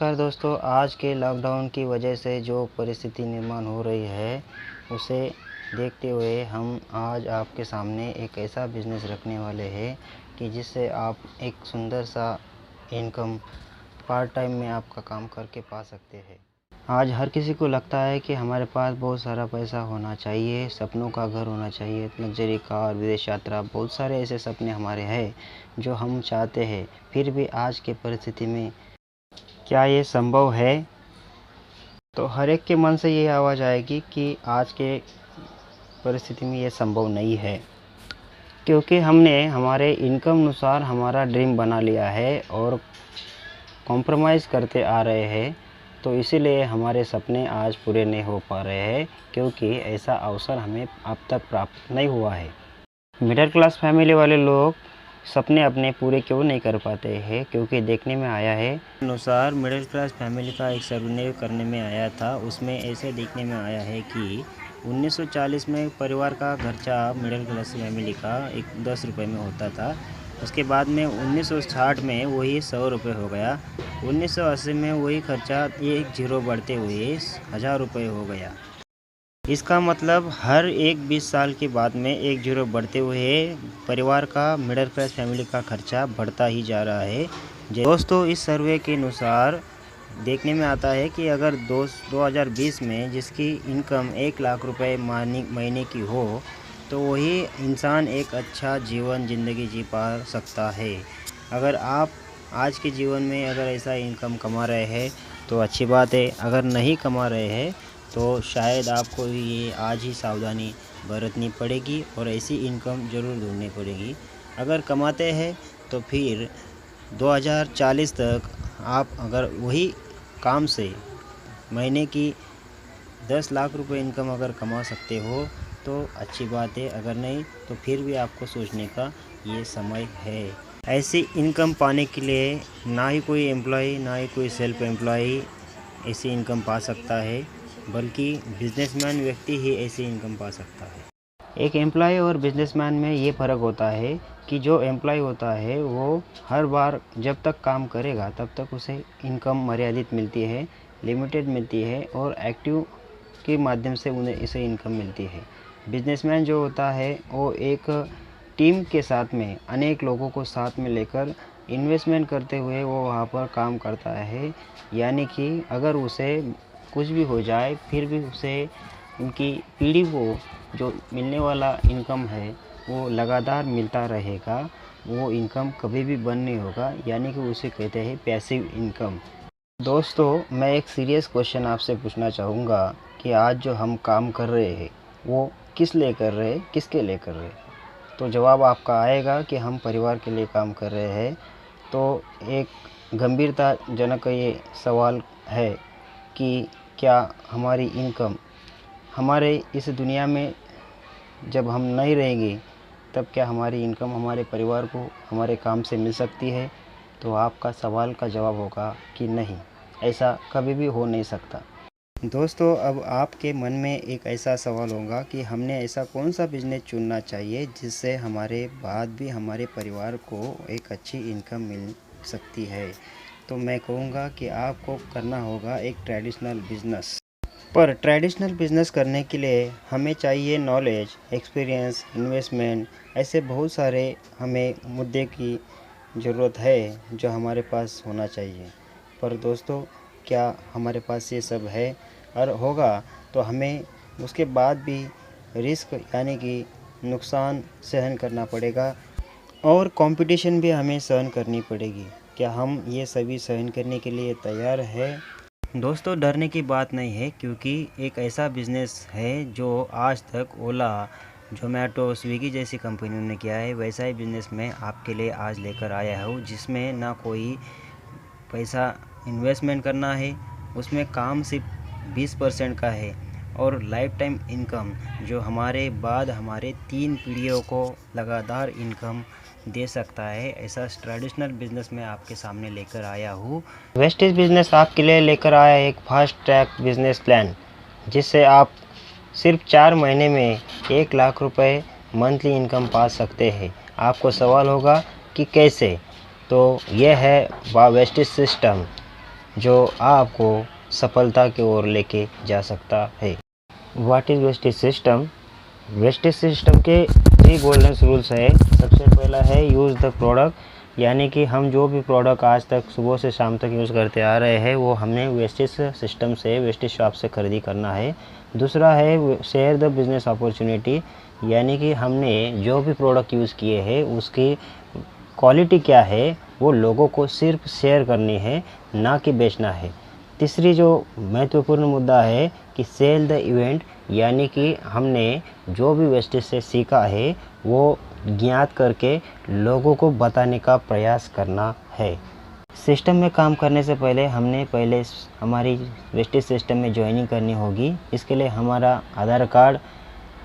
नमस्कार दोस्तों, आज के लॉकडाउन की वजह से जो परिस्थिति निर्माण हो रही है उसे देखते हुए हम आज आपके सामने एक ऐसा बिज़नेस रखने वाले हैं कि जिससे आप एक सुंदर सा इनकम पार्ट टाइम में आपका काम करके पा सकते हैं। आज हर किसी को लगता है कि हमारे पास बहुत सारा पैसा होना चाहिए, सपनों का घर होना चाहिए, लग्जरी कार, विदेश यात्रा, बहुत सारे ऐसे सपने हमारे हैं जो हम चाहते हैं। फिर भी आज की परिस्थिति में क्या ये संभव है? तो हर एक के मन से ये आवाज़ आएगी कि आज के परिस्थिति में ये संभव नहीं है, क्योंकि हमने हमारे इनकम अनुसार हमारा ड्रीम बना लिया है और कॉम्प्रोमाइज़ करते आ रहे हैं। तो इसीलिए हमारे सपने आज पूरे नहीं हो पा रहे हैं, क्योंकि ऐसा अवसर हमें अब तक प्राप्त नहीं हुआ है। मिडिल क्लास फैमिली वाले लोग सपने अपने पूरे क्यों नहीं कर पाते हैं? क्योंकि देखने में आया है अनुसार मिडिल क्लास फैमिली का एक सर्वे करने में आया था, उसमें ऐसे देखने में आया है कि 1940 में परिवार का खर्चा मिडिल क्लास फैमिली का 10 रुपये में होता था। उसके बाद में 1960 में वही 100 रुपये हो गया। 1980 में वही खर्चा एक जीरो बढ़ते हुए 1000 रुपये हो गया। इसका मतलब हर एक 20 साल के बाद में एक जीरो बढ़ते हुए परिवार का मिडिल क्लास फैमिली का खर्चा बढ़ता ही जा रहा है। दोस्तों, इस सर्वे के अनुसार देखने में आता है कि अगर 2020 में जिसकी इनकम 1 लाख रुपए महीने की हो तो वही इंसान एक अच्छा ज़िंदगी जी पा सकता है। अगर आप आज के जीवन में अगर ऐसा इनकम कमा रहे हैं तो अच्छी बात है, अगर नहीं कमा रहे हैं तो शायद आपको ये आज ही सावधानी बरतनी पड़ेगी और ऐसी इनकम ज़रूर ढूंढनी पड़ेगी। अगर कमाते हैं तो फिर 2040 तक आप अगर वही काम से महीने की 10 लाख रुपए इनकम अगर कमा सकते हो तो अच्छी बात है, अगर नहीं तो फिर भी आपको सोचने का ये समय है। ऐसी इनकम पाने के लिए ना ही कोई एम्प्लॉय ना ही कोई सेल्फ एम्प्लॉय ऐसी इनकम पा सकता है, बल्कि बिजनेसमैन व्यक्ति ही ऐसी इनकम पा सकता है। एक एम्प्लॉय और बिजनेसमैन में ये फ़र्क होता है कि जो एम्प्लॉय होता है वो हर बार जब तक काम करेगा तब तक उसे इनकम मर्यादित मिलती है, लिमिटेड मिलती है और एक्टिव के माध्यम से उन्हें इसे इनकम मिलती है। बिजनेसमैन जो होता है वो एक टीम के साथ में अनेक लोगों को साथ में लेकर इन्वेस्टमेंट करते हुए वो वहाँ पर काम करता है। यानी कि अगर उसे कुछ भी हो जाए फिर भी उसे उनकी पीढ़ी को जो मिलने वाला इनकम है वो लगातार मिलता रहेगा, वो इनकम कभी भी बंद नहीं होगा। यानी कि उसे कहते हैं पैसिव इनकम। दोस्तों, मैं एक सीरियस क्वेश्चन आपसे पूछना चाहूँगा कि आज जो हम काम कर रहे हैं वो किस लिए कर रहे हैं, किसके लिए कर रहे हैं? तो जवाब आपका आएगा कि हम परिवार के लिए काम कर रहे हैं। तो एक गंभीरताजनक ये सवाल है कि क्या हमारी इनकम हमारे इस दुनिया में जब हम नहीं रहेंगे तब क्या हमारी इनकम हमारे परिवार को हमारे काम से मिल सकती है? तो आपका सवाल का जवाब होगा कि नहीं, ऐसा कभी भी हो नहीं सकता। दोस्तों, अब आपके मन में एक ऐसा सवाल होगा कि हमने ऐसा कौन सा बिज़नेस चुनना चाहिए जिससे हमारे बाद भी हमारे परिवार को एक अच्छी इनकम मिल सकती है। तो मैं कहूँगा कि आपको करना होगा एक ट्रेडिशनल बिज़नेस। पर ट्रेडिशनल बिज़नेस करने के लिए हमें चाहिए नॉलेज, एक्सपीरियंस, इन्वेस्टमेंट, ऐसे बहुत सारे हमें मुद्दे की ज़रूरत है जो हमारे पास होना चाहिए। पर दोस्तों, क्या हमारे पास ये सब है? और होगा तो हमें उसके बाद भी रिस्क यानी कि नुकसान सहन करना पड़ेगा और कंपटीशन भी हमें सहन करनी पड़ेगी। क्या हम ये सभी सहन करने के लिए तैयार हैं? दोस्तों, डरने की बात नहीं है, क्योंकि एक ऐसा बिज़नेस है जो आज तक ओला, जोमेटो, स्विगी जैसी कंपनियों ने किया है, वैसा ही बिज़नेस मैं आपके लिए आज लेकर आया हूँ, जिसमें ना कोई पैसा इन्वेस्टमेंट करना है, उसमें काम सिर्फ 20% का है और लाइफ टाइम इनकम जो हमारे बाद हमारे 3 पीढ़ियों को लगातार इनकम दे सकता है। ऐसा ट्रेडिशनल बिज़नेस मैं आपके सामने लेकर आया हूँ। वेस्टेज बिज़नेस आपके लिए लेकर आया है एक फास्ट ट्रैक बिज़नेस प्लान, जिससे आप सिर्फ 4 महीने में 1 लाख रुपए मंथली इनकम पा सकते हैं। आपको सवाल होगा कि कैसे? तो यह है वेस्टेज सिस्टम। जो आपको सफलता की ओर लेके जा सकता है। What is wastage system? Wastage system के 3 गोल्डन रूल्स है। सबसे पहला है यूज़ द प्रोडक्ट, यानी कि हम जो भी प्रोडक्ट आज तक सुबह से शाम तक यूज़ करते आ रहे हैं वो हमने वेस्टेज सिस्टम से, वेस्टेज शॉप से खरीदी करना है। दूसरा है शेयर द बिज़नेस अपॉर्चुनिटी, यानी कि हमने जो भी प्रोडक्ट यूज़ किए हैं उसकी क्वालिटी क्या है वो लोगों को सिर्फ शेयर करनी है, ना कि बेचना है। तीसरी जो महत्वपूर्ण मुद्दा है कि सेल द इवेंट, यानी कि हमने जो भी वेस्टेज से सीखा है वो ज्ञात करके लोगों को बताने का प्रयास करना है। सिस्टम में काम करने से पहले हमने हमारी वेस्टेज सिस्टम में ज्वाइनिंग करनी होगी। इसके लिए हमारा आधार कार्ड,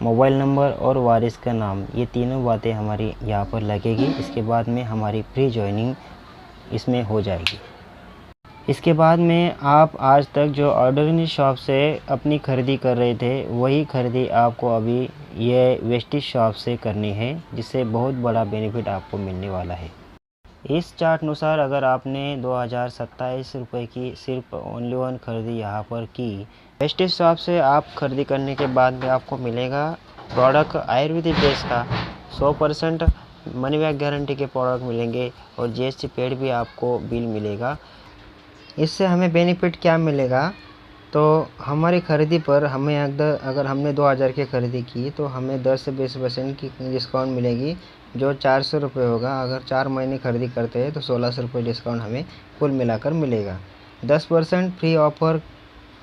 मोबाइल नंबर और वारिस का नाम, ये तीनों बातें हमारी यहाँ पर लगेगी। इसके बाद में हमारी प्री ज्वाइनिंग इसमें हो जाएगी। इसके बाद में आप आज तक जो ऑर्डिनरी शॉप से अपनी खरीदी कर रहे थे वही खरीदी आपको अभी ये वेस्टेज शॉप से करनी है, जिससे बहुत बड़ा बेनिफिट आपको मिलने वाला है। इस चार्ट अनुसार अगर आपने 2027 रुपये की सिर्फ ओनली वन खरीदी यहाँ पर की, वेस्टेज शॉप से आप खरीदी करने के बाद में आपको मिलेगा प्रोडक्ट आयुर्वेदिक बेस का 100% मनी बैक गारंटी के प्रोडक्ट मिलेंगे और जीएसटी पेड भी आपको बिल मिलेगा। इससे हमें बेनिफिट क्या मिलेगा, तो हमारी ख़रीदी पर हमें अगर हमने 2000 की ख़रीदी की तो हमें 10 से 20% की डिस्काउंट मिलेगी, जो 400 रुपये होगा। अगर 4 महीने खरीदी करते हैं तो 1600 रुपये डिस्काउंट हमें कुल मिलाकर मिलेगा। 10% फ्री ऑफर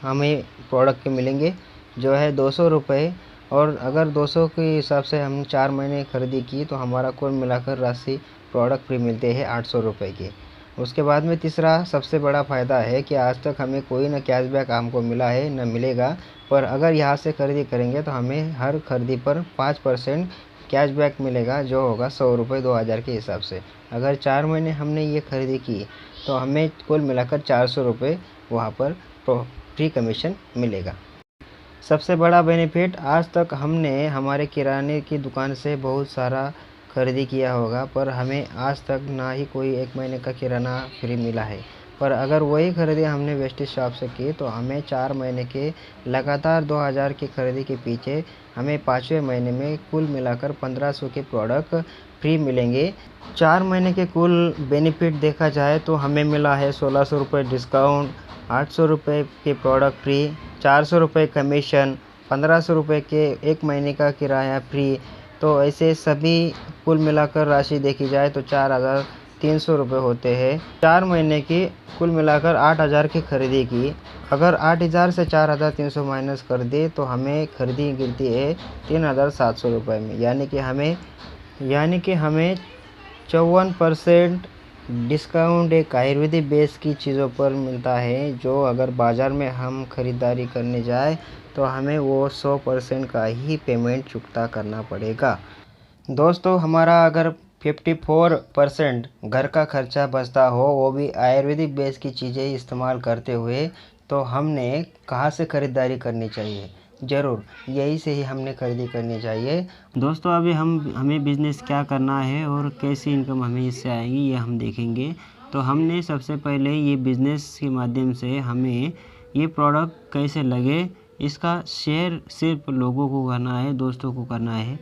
हमें प्रोडक्ट के मिलेंगे, जो है 200 रुपये। और अगर 200 के हिसाब से हम 4 महीने खरीदी की तो हमारा कुल मिलाकर राशि प्रोडक्ट फ्री मिलते हैं 800 रुपये के। उसके बाद में तीसरा सबसे बड़ा फ़ायदा है कि आज तक हमें कोई ना कैशबैक हमको मिला है न मिलेगा, पर अगर यहाँ से खरीदी करेंगे तो हमें हर खरीदी पर 5% कैशबैक मिलेगा, जो होगा 100 रुपये 2000 के हिसाब से। अगर 4 महीने हमने ये खरीदी की तो हमें कुल मिलाकर 400 रुपये वहाँ पर फ्री कमीशन मिलेगा। सबसे बड़ा बेनिफिट, आज तक हमने हमारे किराने की दुकान से बहुत सारा खरीदी किया होगा, पर हमें आज तक ना ही कोई 1 महीने का किराना फ्री मिला है। पर अगर वही खरीदी हमने वेस्टेज शॉप से की तो हमें 4 महीने के लगातार 2000 की खरीदी के पीछे हमें 5वें महीने में कुल मिलाकर 1500 के प्रोडक्ट फ्री मिलेंगे। 4 महीने के कुल बेनिफिट देखा जाए तो हमें मिला है 1600 रुपये डिस्काउंट, 800 रुपये के प्रोडक्ट फ्री, 400 रुपये कमीशन, 1500 रुपये के 1 महीने का किराया फ्री। तो ऐसे सभी कुल मिलाकर राशि देखी जाए तो 4300 रुपये होते हैं। 4 महीने की कुल मिलाकर 8000 की खरीदी की। अगर 8000 से 4300 माइनस कर दे तो हमें खरीदी गिरती है 3700 रुपये में, यानी कि हमें 54% डिस्काउंट एक आयुर्वेदिक बेस की चीज़ों पर मिलता है, जो अगर बाज़ार में हम ख़रीदारी करने जाए तो हमें वो 100% का ही पेमेंट चुकता करना पड़ेगा। दोस्तों, हमारा अगर 54% घर का खर्चा बचता हो, वो भी आयुर्वेदिक बेस की चीज़ें इस्तेमाल करते हुए, तो हमने कहाँ से ख़रीदारी करनी चाहिए? ज़रूर यही से ही हमने खरीदी करनी चाहिए। दोस्तों, अभी हमें बिज़नेस क्या करना है और कैसी इनकम हमें इससे आएगी ये हम देखेंगे। तो हमने सबसे पहले ये बिज़नेस के माध्यम से हमें ये प्रोडक्ट कैसे लगे इसका शेयर सिर्फ लोगों को करना है, दोस्तों को करना है।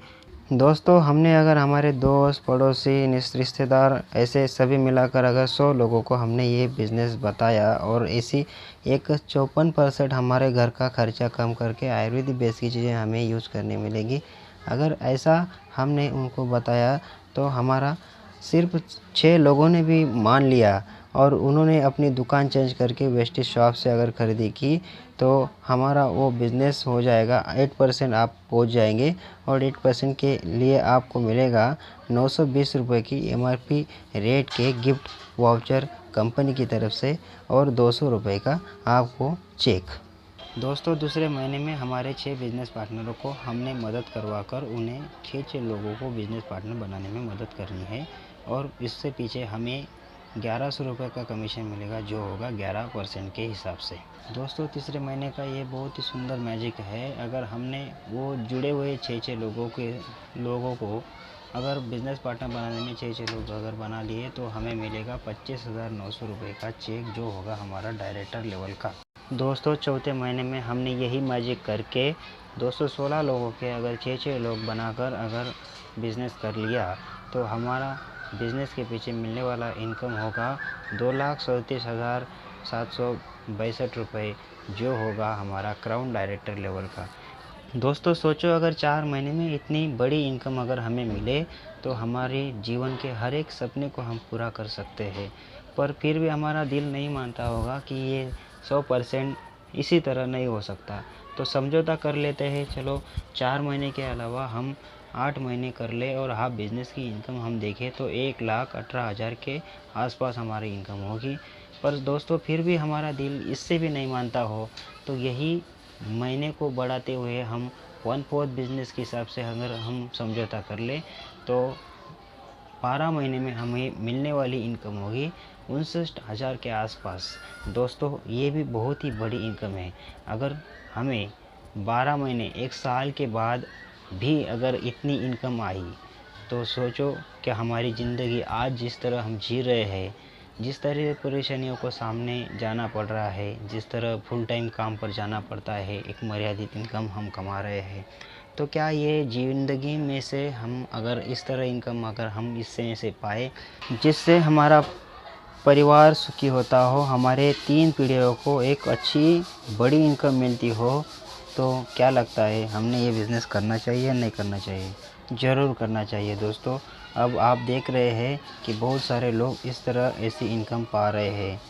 दोस्तों, हमने अगर हमारे दोस्त, पड़ोसी, रिश्तेदार ऐसे सभी मिलाकर अगर 100 लोगों को हमने ये बिज़नेस बताया और ऐसी एक 54% हमारे घर का खर्चा कम करके आयुर्वेदिक बेस की चीज़ें हमें यूज़ करने मिलेगी। अगर ऐसा हमने उनको बताया तो हमारा सिर्फ 6 लोगों ने भी मान लिया और उन्होंने अपनी दुकान चेंज करके वेस्टेज शॉप से अगर ख़रीदी की तो हमारा वो बिज़नेस हो जाएगा। 8% आप पहुंच जाएंगे और 8% के लिए आपको मिलेगा 920 रुपये की MRP रेट के गिफ्ट वाउचर कंपनी की तरफ से और 200 रुपये का आपको चेक। दोस्तों, दूसरे महीने में हमारे 6 बिज़नेस पार्टनरों को हमने मदद करवाकर उन्हें 6 लोगों को बिज़नेस पार्टनर बनाने में मदद करनी है और इससे पीछे हमें 1100 रुपये का कमीशन मिलेगा, जो होगा 11% के हिसाब से। दोस्तों, तीसरे महीने का ये बहुत ही सुंदर मैजिक है। अगर हमने वो जुड़े हुए 6 लोगों को अगर बिज़नेस पार्टनर बनाने में 6 लोग अगर बना लिए तो हमें मिलेगा 25,900 रुपये का चेक, जो होगा हमारा डायरेक्टर लेवल का। दोस्तों, चौथे महीने में हमने यही मैजिक करके 216 लोगों के अगर 6 लोग बनाकर अगर बिज़नेस कर लिया तो हमारा बिज़नेस के पीछे मिलने वाला इनकम होगा 2,37,762 रुपये, जो होगा हमारा क्राउन डायरेक्टर लेवल का। दोस्तों सोचो, अगर 4 महीने में इतनी बड़ी इनकम अगर हमें मिले तो हमारे जीवन के हर एक सपने को हम पूरा कर सकते हैं। पर फिर भी हमारा दिल नहीं मानता होगा कि ये 100% इसी तरह नहीं हो सकता, तो समझौता कर लेते हैं। चलो 4 महीने के अलावा हम 8 महीने कर ले और हाफ बिज़नेस की इनकम हम देखें तो 1,18,000 के आसपास हमारी इनकम होगी। पर दोस्तों फिर भी हमारा दिल इससे भी नहीं मानता हो तो यही महीने को बढ़ाते हुए हम 1/4 बिज़नेस के हिसाब से अगर हम समझौता कर ले तो 12 महीने में हमें मिलने वाली इनकम होगी 59,000 के आसपास। दोस्तों ये भी बहुत ही बड़ी इनकम है। अगर हमें 12 महीने 1 साल के बाद भी अगर इतनी इनकम आई तो सोचो कि हमारी ज़िंदगी आज जिस तरह हम जी रहे हैं, जिस तरह परेशानियों को सामने जाना पड़ रहा है, जिस तरह फुल टाइम काम पर जाना पड़ता है, एक मर्यादित इनकम हम कमा रहे हैं, तो क्या ये ज़िंदगी में से हम अगर इस तरह इनकम अगर हम इससे से पाए जिससे हमारा परिवार सुखी होता हो, हमारे 3 पीढ़ियों को एक अच्छी बड़ी इनकम मिलती हो, तो क्या लगता है हमने ये बिज़नेस करना चाहिए या नहीं करना चाहिए? ज़रूर करना चाहिए दोस्तों। अब आप देख रहे हैं कि बहुत सारे लोग इस तरह ऐसी इनकम पा रहे हैं।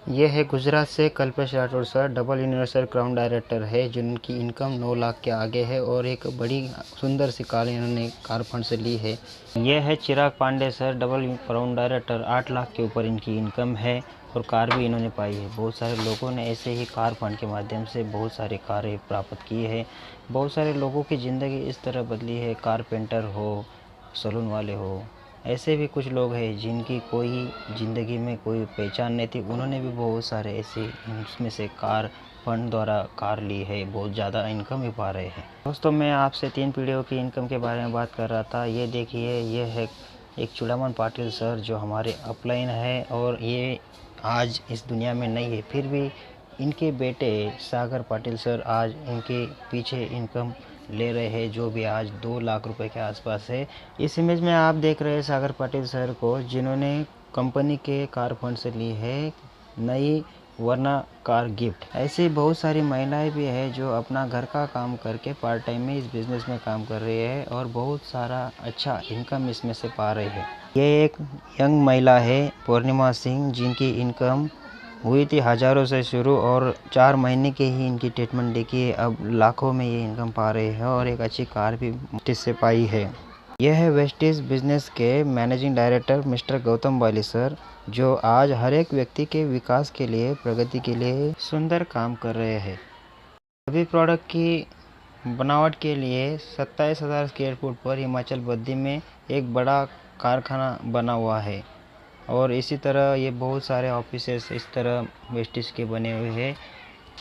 ये है गुजरात से Kalpesh Rathore sir, double universal crown director है, जिनकी इनकम 9 लाख के आगे है और एक बड़ी सुंदर सी कार इन्होंने कार फंड से ली है। ये है Chirag Pandey sir, double crown director, 8 lakh के ऊपर इनकी इनकम है और कार भी इन्होंने पाई है। बहुत सारे लोगों ने ऐसे ही कार फंड के माध्यम से बहुत सारी कारें प्राप्त की है। बहुत सारे लोगों की ज़िंदगी इस तरह बदली है, कारपेंटर हो, सलून वाले हो, ऐसे भी कुछ लोग हैं जिनकी कोई ज़िंदगी में कोई पहचान नहीं थी, उन्होंने भी बहुत सारे ऐसे उसमें से कार फंड द्वारा कार ली है, बहुत ज़्यादा इनकम भी पा रहे हैं। दोस्तों मैं आपसे 3 पीढ़ियों की इनकम के बारे में बात कर रहा था। ये देखिए, ये है एक चूड़ामन पाटिल सर जो हमारे अपलाइन है और ये आज इस दुनिया में नहीं है, फिर भी इनके बेटे सागर पाटिल सर आज इनके पीछे इनकम ले रहे हैं, जो भी आज 2 लाख रुपए के आसपास है। इस इमेज में आप देख रहे हैं सागर पाटिल सर को, जिन्होंने कंपनी के कार फंड से ली है नई वरना कार गिफ्ट। ऐसी बहुत सारी महिलाएं भी है जो अपना घर का काम करके पार्ट टाइम में इस बिज़नेस में काम कर रही है और बहुत सारा अच्छा इनकम इसमें से पा रही है। ये एक यंग महिला है पूर्णिमा सिंह, जिनकी इनकम हुई थी हज़ारों से शुरू और 4 महीने के ही इनकी ट्रीटमेंट देखिए अब लाखों में ये इनकम पा रहे हैं और एक अच्छी कार भी वेस्टिज से पाई है। यह है वेस्टिज बिजनेस के मैनेजिंग डायरेक्टर मिस्टर गौतम बाली सर, जो आज हर एक व्यक्ति के विकास के लिए, प्रगति के लिए सुंदर काम कर रहे हैं। सभी प्रोडक्ट की बनावट के लिए 27,000 स्क्वायर फुट पर हिमाचल बद्दी में एक बड़ा कारखाना बना हुआ है और इसी तरह ये बहुत सारे ऑफिसेस इस तरह वेस्टिज के बने हुए हैं।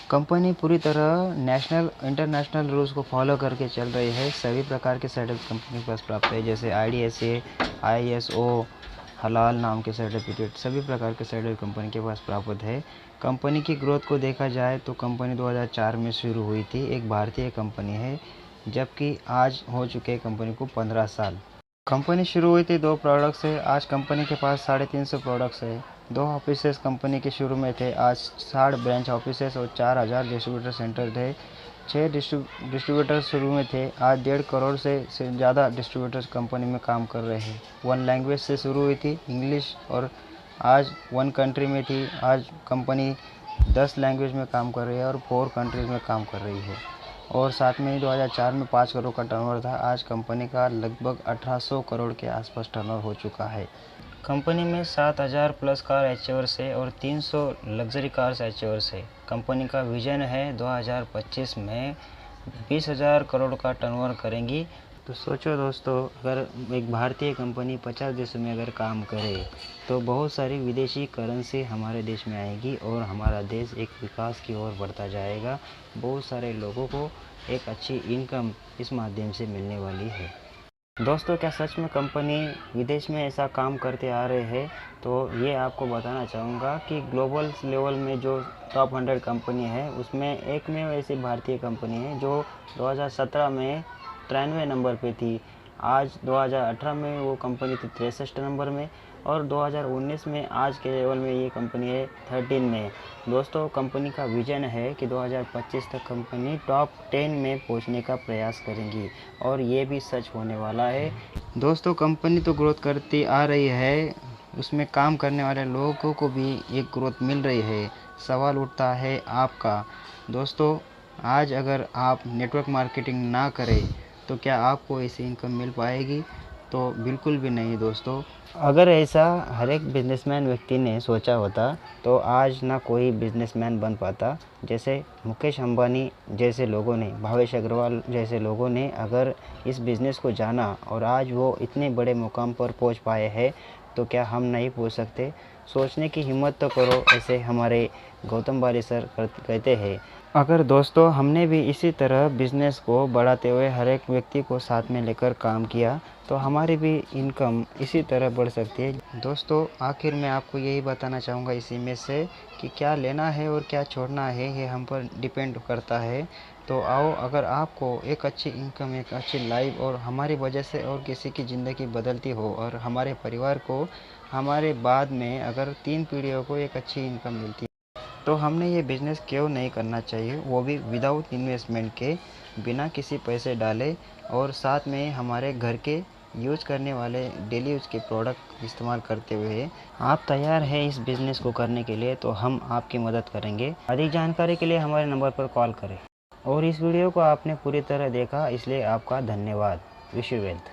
कंपनी पूरी तरह नेशनल इंटरनेशनल रूल्स को फॉलो करके चल रही है। सभी प्रकार के सर्टिफिकेट कंपनी के पास प्राप्त है, जैसे IDSA, ISO, हलाल नाम के सर्टिफिकेट, सभी प्रकार के सर्टिफिकेट कंपनी के पास प्राप्त है। कंपनी की ग्रोथ को देखा जाए तो कंपनी 2004 में शुरू हुई थी, एक भारतीय कंपनी है, जबकि आज हो चुके कंपनी को 15 साल। कंपनी शुरू हुई थी 2 प्रोडक्ट से, आज कंपनी के पास 350 प्रोडक्ट्स है। 2 ऑफिसेस कंपनी के शुरू में थे, आज 60 ब्रांच ऑफिसेस और 4,000 डिस्ट्रीब्यूटर सेंटर थे। 6 डिस्ट्रीब्यूटर शुरू में थे, आज 1.5 करोड़ से ज़्यादा डिस्ट्रीब्यूटर्स कंपनी में काम कर रहे हैं। 1 लैंग्वेज से शुरू हुई थी, इंग्लिश, और आज 1 कंट्री में थी, आज कंपनी 10 लैंग्वेज में काम कर रही है और 4 कंट्रीज़ में काम कर रही है। और साथ में ही 2004 में 5 करोड़ का टर्नओवर था, आज कंपनी का लगभग 1800 करोड़ के आसपास टर्नओवर हो चुका है। कंपनी में 7,000 प्लस कार एचेवर्स है और 300 लग्जरी कार्स एचेवर्स है। कंपनी का विजन है 2025 में 20,000 करोड़ का टर्नओवर करेंगी। तो सोचो दोस्तों, अगर एक भारतीय कंपनी 50 देशों में अगर काम करे तो बहुत सारी विदेशी करेंसी हमारे देश में आएगी और हमारा देश एक विकास की ओर बढ़ता जाएगा। बहुत सारे लोगों को एक अच्छी इनकम इस माध्यम से मिलने वाली है। दोस्तों, क्या सच में कंपनी विदेश में ऐसा काम करते आ रहे हैं? तो ये आपको बताना चाहूँगा कि ग्लोबल लेवल में जो टॉप 100 कंपनी है, उसमें एक में ऐसी भारतीय कंपनी है जो 2017 में 93 नंबर पे थी। आज 2018 में वो कंपनी थी 63 नंबर में, और 2019 में आज के लेवल में ये कंपनी है 13 में। दोस्तों, कंपनी का विजन है कि 2025 तक कंपनी टॉप 10 में पहुंचने का प्रयास करेंगी, और ये भी सच होने वाला है। दोस्तों, कंपनी तो ग्रोथ करती आ रही है, उसमें काम करने वाले लोगों को भी एक ग्रोथ मिल रही है। सवाल उठता है आपका, दोस्तों, आज अगर आप नेटवर्क मार्केटिंग ना करें तो क्या आपको ऐसी इनकम मिल पाएगी? तो बिल्कुल भी नहीं दोस्तों। अगर ऐसा हर एक बिजनेसमैन व्यक्ति ने सोचा होता तो आज ना कोई बिजनेसमैन बन पाता। जैसे मुकेश अंबानी जैसे लोगों ने, भावेश अग्रवाल जैसे लोगों ने अगर इस बिज़नेस को जाना और आज वो इतने बड़े मुकाम पर पहुंच पाए हैं, तो क्या हम नहीं पहुंच सकते? सोचने की हिम्मत तो करो, ऐसे हमारे गौतम बाली सर कहते हैं। अगर दोस्तों हमने भी इसी तरह बिज़नेस को बढ़ाते हुए हर एक व्यक्ति को साथ में लेकर काम किया, तो हमारी भी इनकम इसी तरह बढ़ सकती है। दोस्तों, आखिर में आपको यही बताना चाहूँगा इसी में से कि क्या लेना है और क्या छोड़ना है, ये हम पर डिपेंड करता है। तो आओ, अगर आपको एक अच्छी इनकम, एक अच्छी लाइफ और हमारी वजह से और किसी की ज़िंदगी बदलती हो, और हमारे परिवार को, हमारे बाद में अगर 3 पीढ़ियों को एक अच्छी इनकम मिलती है, तो हमने ये बिज़नेस क्यों नहीं करना चाहिए, वो भी विदाउट इन्वेस्टमेंट के, बिना किसी पैसे डाले, और साथ में हमारे घर के यूज करने वाले डेली यूज के प्रोडक्ट इस्तेमाल करते हुए। आप तैयार हैं इस बिज़नेस को करने के लिए? तो हम आपकी मदद करेंगे। अधिक जानकारी के लिए हमारे नंबर पर कॉल करें। और इस वीडियो को आपने पूरी तरह देखा, इसलिए आपका धन्यवाद। Wish you wealth.